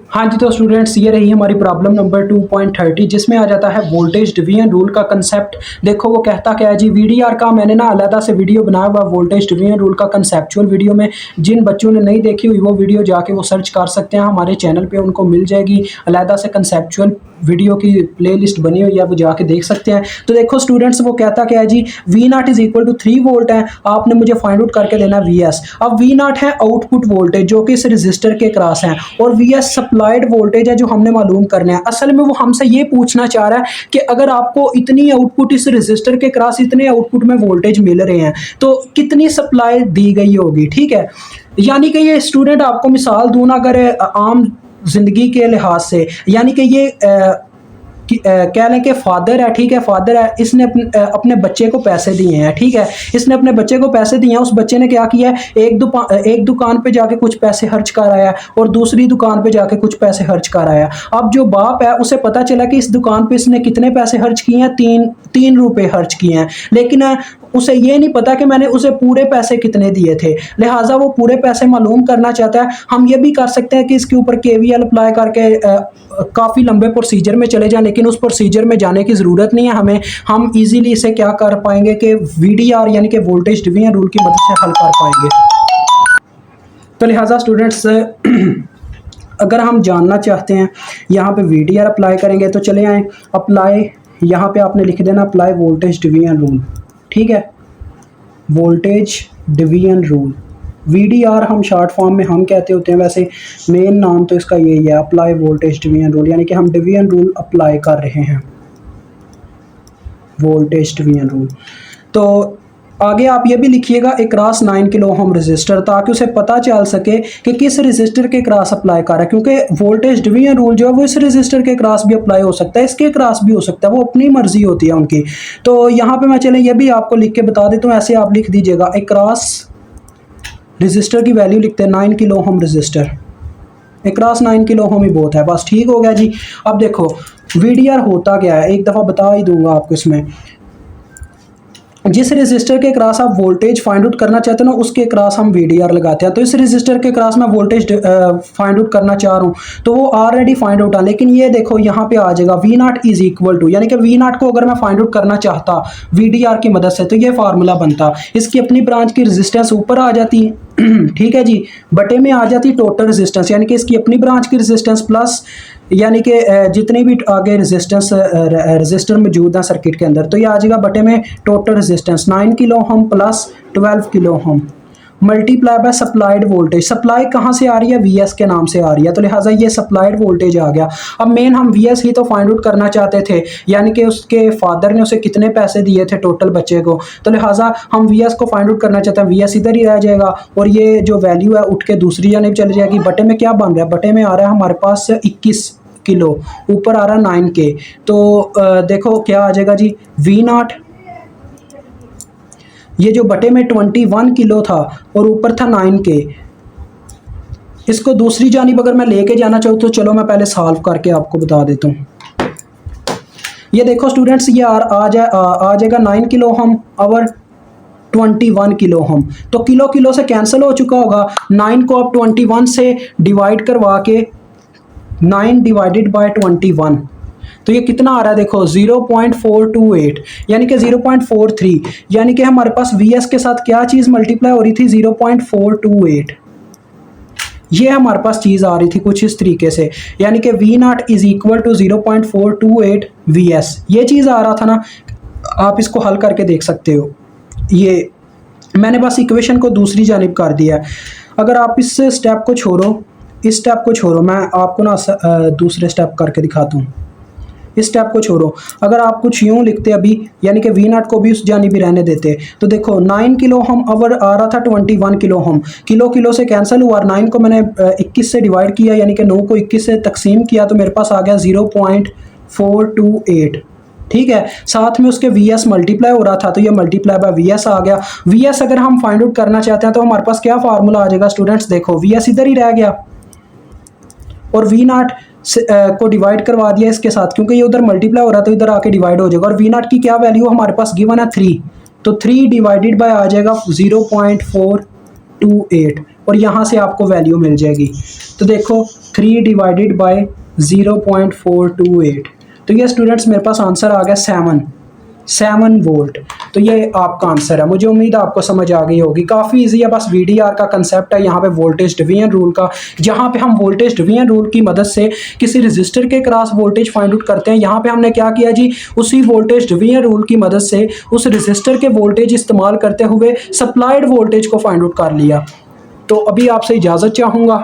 हाँ जी, तो स्टूडेंट्स ये रही हमारी प्रॉब्लम नंबर 2.30 जिसमें आ जाता है वोल्टेज डिवीजन रूल का कंसेप्ट। देखो वो कहता क्या है जी, वीडीआर का मैंने ना अलग से वीडियो बनाया हुआ वोल्टेज डिवीजन रूल का कंसेप्चुअल वीडियो में। जिन बच्चों ने नहीं देखी हुई वो वीडियो जाके वो सर्च कर सकते हैं, हमारे चैनल पे उनको मिल जाएगी। अलग से कंसेप्चुअल वीडियो की प्लेलिस्ट बनी हुई है, वो जाके देख सकते हैं। तो देखो स्टूडेंट्स वो कहता क्या है जी, V naught is equal to 3 volt है, आपने मुझे फाइंड आउट करके देना वी एस। अब वी नॉट है आउटपुट वोल्टेज जो कि इस रजिस्टर के क्रॉस है, और वी एस सप्लाइड वोल्टेज है जो हमने मालूम करना है। असल में वो हमसे ये पूछना चाह रहा है कि अगर आपको इतनी आउटपुट इस रजिस्टर के क्रॉस इतने आउटपुट में वोल्टेज मिल रहे हैं तो कितनी सप्लाई दी गई होगी। ठीक है, यानी कि ये स्टूडेंट आपको मिसाल दूं ना, अगर आम जिंदगी के लिहाज से, यानी कि ये कह लें कि फादर है, ठीक है, फादर है, इसने अपने बच्चे को पैसे दिए हैं, ठीक है, इसने अपने बच्चे को पैसे दिए हैं। उस बच्चे ने क्या किया है, एक दुकान पे जाके कुछ पैसे खर्च कर आया है और दूसरी दुकान पे जाके कुछ पैसे खर्च कर आया। अब जो बाप है उसे पता चला कि इस दुकान पे इसने कितने पैसे खर्च किए हैं, 3 रुपए खर्च किए हैं, लेकिन उसे ये नहीं पता कि मैंने उसे पूरे पैसे कितने दिए थे, लिहाजा वो पूरे पैसे मालूम करना चाहता है। हम ये भी कर सकते हैं कि इसके ऊपर केवीएल अप्लाई करके काफ़ी लंबे प्रोसीजर में चले जाएं, लेकिन उस प्रोसीजर में जाने की ज़रूरत नहीं है हमें। हम इजीली इसे क्या कर पाएंगे कि वीडीआर यानी कि वोल्टेज डिवीजन रूल की मदद से हल कर पाएंगे। तो लिहाजा स्टूडेंट्स अगर हम जानना चाहते हैं यहाँ पे वीडीआर अप्लाई करेंगे तो चले आएँ अप्लाई, यहाँ पे आपने लिख देना अप्लाई वोल्टेज डिवीजन रूल, ठीक है, वोल्टेज डिवीजन रूल। वीडीआर हम शॉर्ट फॉर्म में हम कहते होते हैं, वैसे मेन नाम तो इसका यही है, अप्लाई वोल्टेज डिवीजन रूल, यानी कि हम डिवीजन रूल अप्लाई कर रहे हैं, वोल्टेज डिवीजन रूल। तो आगे आप ये भी लिखिएगा अक्रॉस 9 किलो ओम रजिस्टर, ताकि उसे पता चल सके कि किस रजिस्टर के क्रॉस अप्लाई कर रहा है, क्योंकि वोल्टेज डिवीजन रूल जो है वो इस रजिस्टर के क्रॉस भी अप्लाई हो सकता है, इसके क्रॉस भी हो सकता है, वो अपनी मर्जी होती है उनकी। तो यहाँ पे मैं चले ये भी आपको लिख के बता देता हूँ, ऐसे आप लिख दीजिएगा अक्रॉस रजिस्टर की वैल्यू लिखते हैं 9 kilo ohm resistor, across 9 kilo ohm ही बहुत है, बस ठीक हो गया जी। अब देखो वीडीआर होता क्या है, एक दफ़ा बता ही दूंगा आपको। इसमें जिस रजिस्टर के क्रॉस आप वोल्टेज फाइंड आउट करना चाहते हो ना, उसके क्रॉस हम वीडीआर लगाते हैं। तो इस रजिस्टर के क्रॉस मैं वोल्टेज फाइंड आउट करना चाह रहा हूँ तो वो ऑलरेडी फाइंड आउट है, लेकिन ये देखो यहाँ पे आ जाएगा V naught is equal to, यानी कि वी नॉट को अगर मैं फाइंड आउट करना चाहता वीडीआर की मदद से तो ये फार्मूला बनता, इसकी अपनी ब्रांच की रेजिस्टेंस ऊपर आ जाती ठीक है जी, बटे में आ जाती टोटल रेजिस्टेंस, यानी कि इसकी अपनी ब्रांच की रेजिस्टेंस प्लस यानी कि जितने भी आगे रेजिस्टेंस रेजिस्टर मौजूद है सर्किट के अंदर, तो ये आ जाएगा बटे में total resistance 9 kilo ohm plus 12 kilo ohm multiply by supplied voltage. Supply कहाँ से आ रही है, वीएस के नाम से आ रही है, तो लिहाजा ये सप्लाइड वोल्टेज आ गया। अब मेन हम वीएस ही तो फाइंड आउट करना चाहते थे, यानी कि उसके फादर ने उसे कितने पैसे दिए थे टोटल बच्चे को, तो लिहाजा हम वीएस को फाइंड आउट करना चाहते हैं। वीएस इधर ही रह जाएगा और ये जो वैल्यू है उठ के दूसरी जानिब चली जाएगी। बटे में क्या बन रहा है, बटे में आ रहा है हमारे पास 21 किलो, ऊपर आ रहा है 9 के, तो देखो क्या आ जाएगा जी, वी नॉट, ये जो बटे में 21 किलो था और ऊपर था 9 के, इसको दूसरी जानिब अगर मैं लेके जाना चाहूँ तो चलो मैं पहले सॉल्व करके आपको बता देता हूँ। ये देखो स्टूडेंट्स ये आ जाएगा 9 किलो ओम और 21 किलो ओम, तो किलो किलो से कैंसिल हो चुका होगा। 9 को आप 21 से डिवाइड करवा के 9 डिवाइडेड बाय 21, तो ये कितना आ रहा है देखो 0.428, यानी कि 0.43, यानी कि हमारे पास वीएस के साथ क्या चीज़ मल्टीप्लाई हो रही थी, 0.428, ये हमारे पास चीज़ आ रही थी कुछ इस तरीके से, यानी कि V naught is equal to 0.428 VS, ये चीज़ आ रहा था ना। आप इसको हल करके देख सकते हो, ये मैंने बस इक्वेशन को दूसरी जानिब कर दिया है। अगर आप इस स्टेप को छोड़ो, इस स्टेप को छोड़ो, मैं आपको ना दूसरे स्टेप करके दिखाता हूँ। इस स्टेप को छोड़ो, अगर आप कुछ यूँ लिखते अभी, यानी कि वी नॉट को भी उस जानिब भी रहने देते, तो देखो 9 किलो ओम अवर आ रहा था 21 किलो ओम, किलो किलो से कैंसिल हुआ, 9 को मैंने 21 से डिवाइड किया, यानी कि 9 को 21 से तकसीम किया, तो मेरे पास आ गया 0.428, ठीक है। साथ में उसके वीएस मल्टीप्लाई हो रहा था, तो ये मल्टीप्लाई बाय वीएस आ गया। वीएस अगर हम फाइंड आउट करना चाहते हैं तो हमारे पास क्या फार्मूला आ जाएगा स्टूडेंट्स, देखो वीएस इधर ही रह गया और वी नॉट को डिवाइड करवा दिया इसके साथ, क्योंकि ये उधर मल्टीप्लाई हो रहा था, तो इधर आके डिवाइड हो जाएगा। और वी नॉट की क्या वैल्यू हमारे पास गिवन है 3, तो 3 डिवाइडेड बाय आ जाएगा 0.428, और यहाँ से आपको वैल्यू मिल जाएगी। तो देखो 3 डिवाइडेड बाय 0.428, तो ये स्टूडेंट्स मेरे पास आंसर आ गया 7 वोल्ट। तो ये आपका आंसर है। मुझे उम्मीद है आपको समझ आ गई होगी। काफ़ी इजी है, बस वीडीआर का कंसेप्ट है यहाँ पे वोल्टेज डिवीजन रूल का, जहाँ पे हम वोल्टेज डिवीजन रूल की मदद से किसी रजिस्टर के क्रॉस वोल्टेज फाइंड आउट करते हैं। यहाँ पे हमने क्या किया जी, उसी वोल्टेज डिवीजन रूल की मदद से उस रजिस्टर के वोल्टेज इस्तेमाल करते हुए सप्लाइड वोल्टेज को फाइंड आउट कर लिया। तो अभी आपसे इजाज़त चाहूँगा।